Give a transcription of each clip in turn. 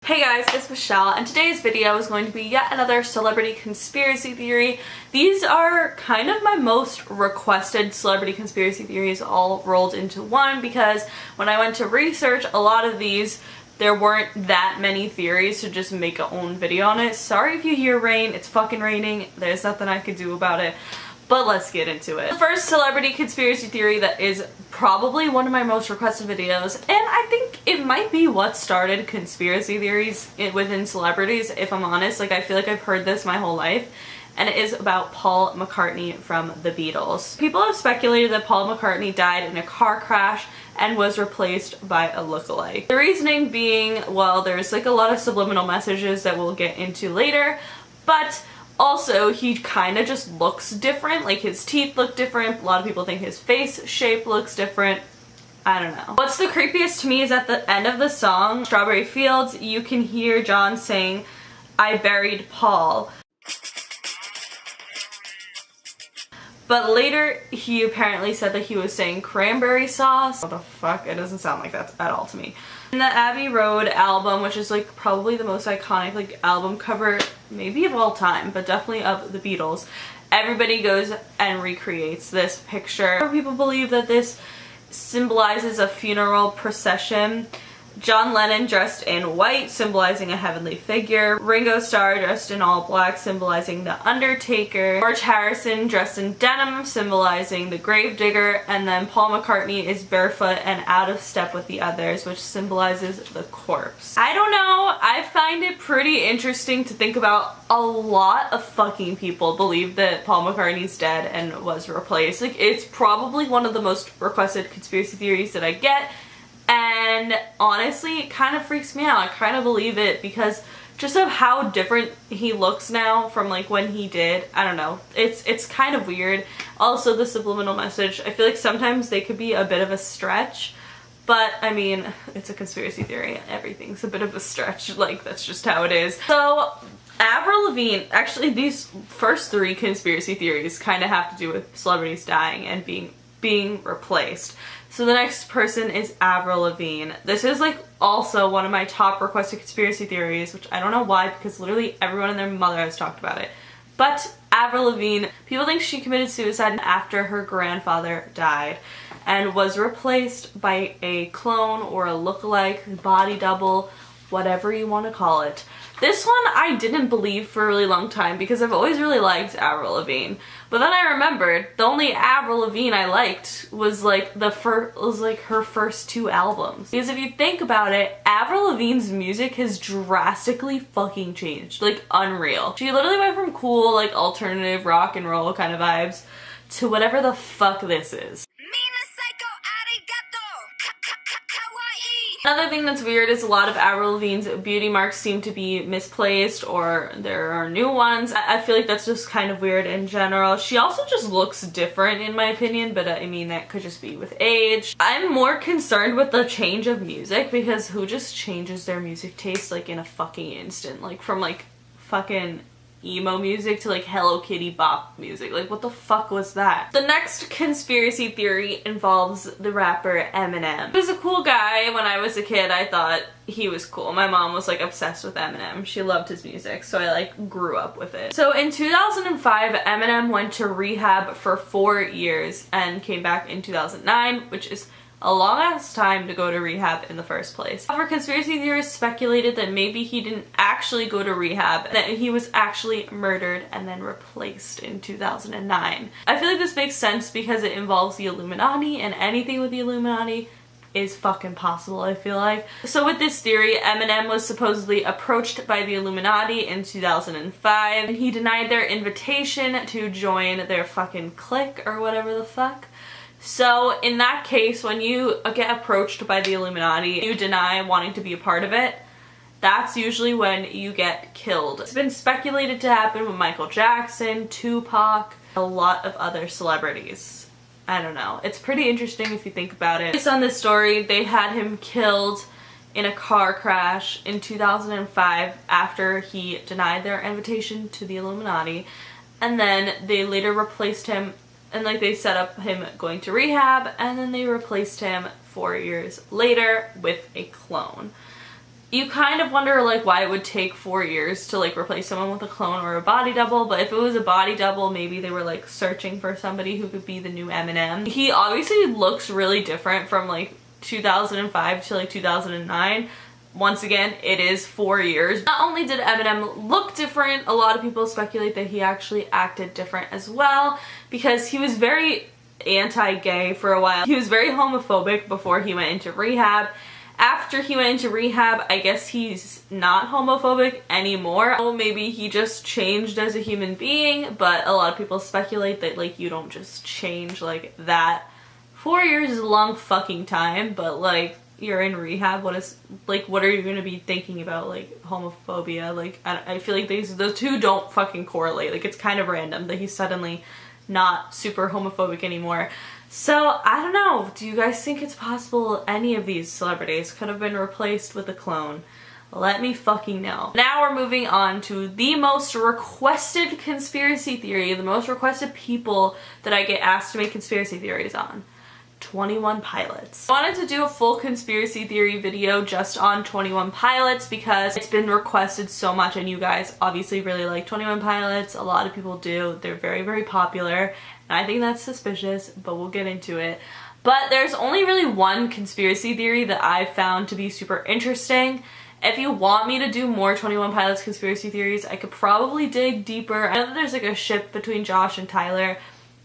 Hey guys, it's Michelle, and today's video is going to be yet another celebrity conspiracy theory. These are kind of my most requested celebrity conspiracy theories all rolled into one because when I went to research a lot of these, there weren't that many theories to just make a own video on it. Sorry if you hear rain, it's fucking raining. There's nothing I could do about it. But let's get into it. The first celebrity conspiracy theory that is probably one of my most requested videos, and I think it might be what started conspiracy theories within celebrities, if I'm honest. Like, I feel like I've heard this my whole life, and it is about Paul McCartney from the Beatles. People have speculated that Paul McCartney died in a car crash and was replaced by a lookalike. The reasoning being, well, there's like a lot of subliminal messages that we'll get into later, but also, he kind of just looks different. Like, his teeth look different. A lot of people think his face shape looks different. I don't know. What's the creepiest to me is at the end of the song, Strawberry Fields, you can hear John saying, "I buried Paul." But later, he apparently said that he was saying cranberry sauce. What the fuck? It doesn't sound like that at all to me. In the Abbey Road album, which is like probably the most iconic like album cover maybe of all time, but definitely of the Beatles, everybody goes and recreates this picture. People believe that this symbolizes a funeral procession. John Lennon dressed in white, symbolizing a heavenly figure. Ringo Starr dressed in all black, symbolizing the Undertaker. George Harrison dressed in denim, symbolizing the gravedigger. And then Paul McCartney is barefoot and out of step with the others, which symbolizes the corpse. I don't know, I find it pretty interesting to think about. A lot of fucking people believe that Paul McCartney's dead and was replaced. Like, it's probably one of the most requested conspiracy theories that I get. And honestly, it kind of freaks me out. I kind of believe it because just of how different he looks now from like when he did. I don't know. It's kind of weird. Also, the subliminal message, I feel like sometimes they could be a bit of a stretch. But, I mean, it's a conspiracy theory. Everything's a bit of a stretch. Like, that's just how it is. So, Avril Lavigne, actually these first three conspiracy theories kind of have to do with celebrities dying and being replaced. So the next person is Avril Lavigne. This is like also one of my top requested conspiracy theories, which I don't know why because literally everyone and their mother has talked about it. But Avril Lavigne, people think she committed suicide after her grandfather died and was replaced by a clone or a lookalike, body double, whatever you want to call it. This one I didn't believe for a really long time because I've always really liked Avril Lavigne. But then I remembered the only Avril Lavigne I liked was like her first two albums. Because if you think about it, Avril Lavigne's music has drastically fucking changed. Like, unreal. She literally went from cool, like, alternative rock and roll kind of vibes to whatever the fuck this is. Another thing that's weird is a lot of Avril Lavigne's beauty marks seem to be misplaced or there are new ones. I feel like that's just kind of weird in general. She also just looks different in my opinion, but I mean that could just be with age. I'm more concerned with the change of music because who just changes their music taste like in a fucking instant? Like from like fucking emo music to like Hello Kitty bop music. Like, what the fuck was that? The next conspiracy theory involves the rapper Eminem. He was a cool guy. When I was a kid, I thought he was cool. My mom was like obsessed with Eminem. She loved his music, so I like grew up with it. So in 2005, Eminem went to rehab for 4 years and came back in 2009, which is a long ass time to go to rehab in the first place. However, conspiracy theorists speculated that maybe he didn't actually go to rehab, that he was actually murdered and then replaced in 2009. I feel like this makes sense because it involves the Illuminati, and anything with the Illuminati is fucking possible, I feel like. So with this theory, Eminem was supposedly approached by the Illuminati in 2005, and he denied their invitation to join their fucking clique or whatever the fuck. So in that case, when you get approached by the Illuminati, you deny wanting to be a part of it, that's usually when you get killed. It's been speculated to happen with Michael Jackson, Tupac, a lot of other celebrities. I don't know. It's pretty interesting if you think about it. Based on this story, they had him killed in a car crash in 2005 after he denied their invitation to the Illuminati, and then they later replaced him. And like they set up him going to rehab, and then they replaced him 4 years later with a clone. you kind of wonder like why it would take 4 years to like replace someone with a clone or a body double, but if it was a body double, maybe they were like searching for somebody who could be the new Eminem. He obviously looks really different from like 2005 to like 2009. Once again, it is 4 years. Not only did Eminem look different, a lot of people speculate that he actually acted different as well, because he was very anti-gay for a while. He was very homophobic before he went into rehab. After he went into rehab, I guess he's not homophobic anymore. Oh, maybe he just changed as a human being, but a lot of people speculate that like you don't just change like that. 4 years is a long fucking time, but like you're in rehab, what are you gonna be thinking about, like homophobia? Like I feel like those two don't fucking correlate. Like it's kind of random that he's suddenly not super homophobic anymore. So I don't know, do you guys think it's possible any of these celebrities could have been replaced with a clone? Let me fucking know. Now we're moving on to the most requested conspiracy theory, the most requested people that I get asked to make conspiracy theories on. 21 Pilots. I wanted to do a full conspiracy theory video just on 21 Pilots because it's been requested so much, and you guys obviously really like 21 Pilots. A lot of people do. They're very, very popular, and I think that's suspicious, but we'll get into it. But there's only really one conspiracy theory that I found to be super interesting. If you want me to do more 21 Pilots conspiracy theories, I could probably dig deeper. I know that there's like a ship between Josh and Tyler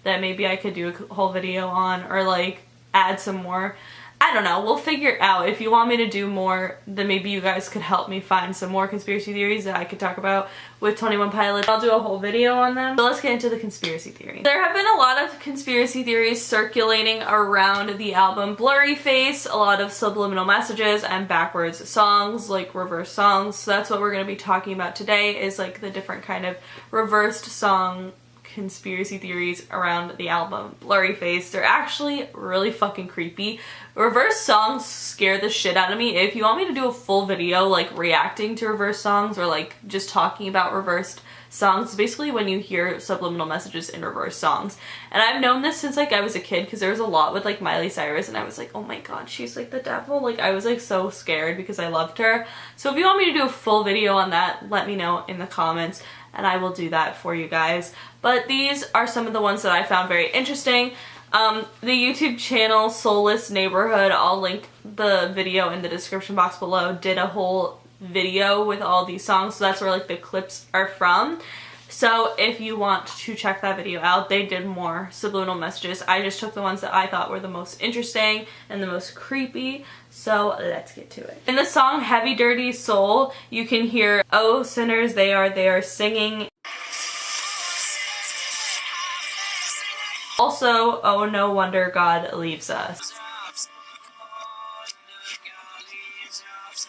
that maybe I could do a whole video on, or like add some more. I don't know, we'll figure it out. If you want me to do more, then maybe you guys could help me find some more conspiracy theories that I could talk about with 21 Pilots. I'll do a whole video on them. So let's get into the conspiracy theory. There have been a lot of conspiracy theories circulating around the album Blurry Face, a lot of subliminal messages and backwards songs, like reverse songs. So that's what we're going to be talking about today, is like the different kind of reversed song conspiracy theories around the album Blurry Face. They're actually really fucking creepy. Reverse songs scare the shit out of me. If you want me to do a full video like reacting to reverse songs or like just talking about reversed songs, basically when you hear subliminal messages in reverse songs. And I've known this since like I was a kid, because there was a lot with like Miley Cyrus, and I was like, oh my god, she's like the devil. Like I was like so scared because I loved her. So if you want me to do a full video on that, let me know in the comments and I will do that for you guys. But these are some of the ones that I found very interesting. The YouTube channel Soulless Neighborhood, I'll link the video in the description box below, did a whole video with all these songs, so that's where like the clips are from. So if you want to check that video out, they did more subliminal messages. I just took the ones that I thought were the most interesting and the most creepy. So let's get to it. In the song Heavy Dirty Soul, you can hear, "Oh sinners, they are singing." Also, "Oh no wonder God leaves us."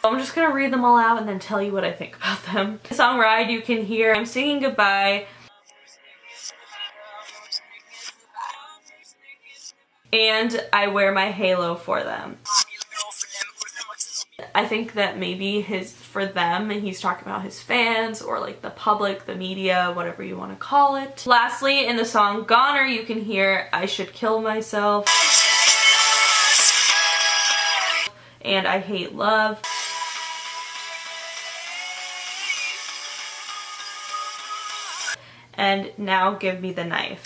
I'm just gonna read them all out and then tell you what I think about them. The song Ride, you can hear, "I'm singing goodbye," and "I wear my halo for them." I think that maybe for them, he's talking about his fans or like the public, the media, whatever you want to call it. Lastly, in the song Goner, you can hear, "I should kill myself," and "I hate love." And "Now give me the knife."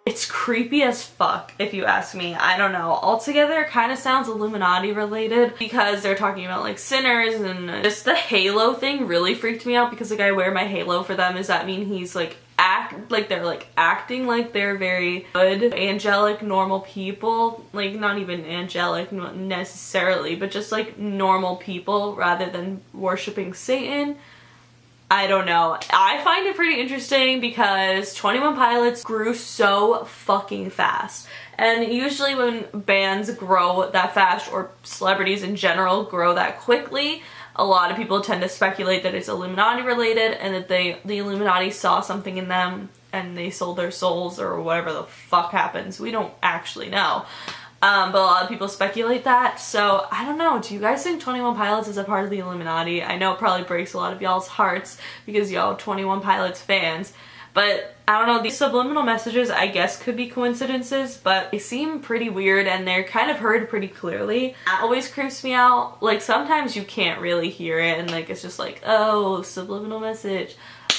It's creepy as fuck, if you ask me. I don't know. Altogether, it kind of sounds Illuminati related, because they're talking about like sinners, and just the halo thing really freaked me out, because like, "I wear my halo for them." Does that mean he's like they're like acting like they're very good, angelic, normal people? Like not even angelic necessarily, but just like normal people rather than worshiping Satan? I don't know. I find it pretty interesting because 21 Pilots grew so fucking fast. And usually when bands grow that fast, or celebrities in general grow that quickly, a lot of people tend to speculate that it's Illuminati related, and that the Illuminati saw something in them and they sold their souls, or whatever the fuck happens. We don't actually know. But a lot of people speculate that, so I don't know. Do you guys think 21 Pilots is a part of the Illuminati? I know it probably breaks a lot of y'all hearts because y'all 21 Pilots fans, But I don't know, these subliminal messages I guess could be coincidences, but they seem pretty weird and they're kind of heard pretty clearly. That always creeps me out. Like sometimes you can't really hear it and like it's just like, oh, subliminal message.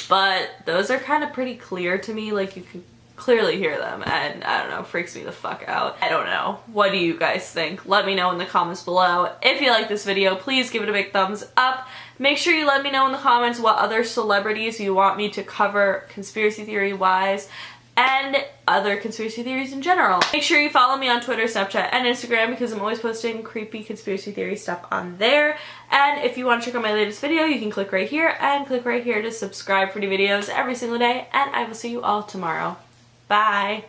But those are kind of pretty clear to me, like you can clearly hear them, and I don't know, freaks me the fuck out. I don't know. What do you guys think? Let me know in the comments below. If you like this video, please give it a big thumbs up. Make sure you let me know in the comments what other celebrities you want me to cover conspiracy theory wise and other conspiracy theories in general. Make sure you follow me on Twitter, Snapchat, and Instagram because I'm always posting creepy conspiracy theory stuff on there. And if you want to check out my latest video, you can click right here and click right here to subscribe for new videos every single day, and I will see you all tomorrow. Bye!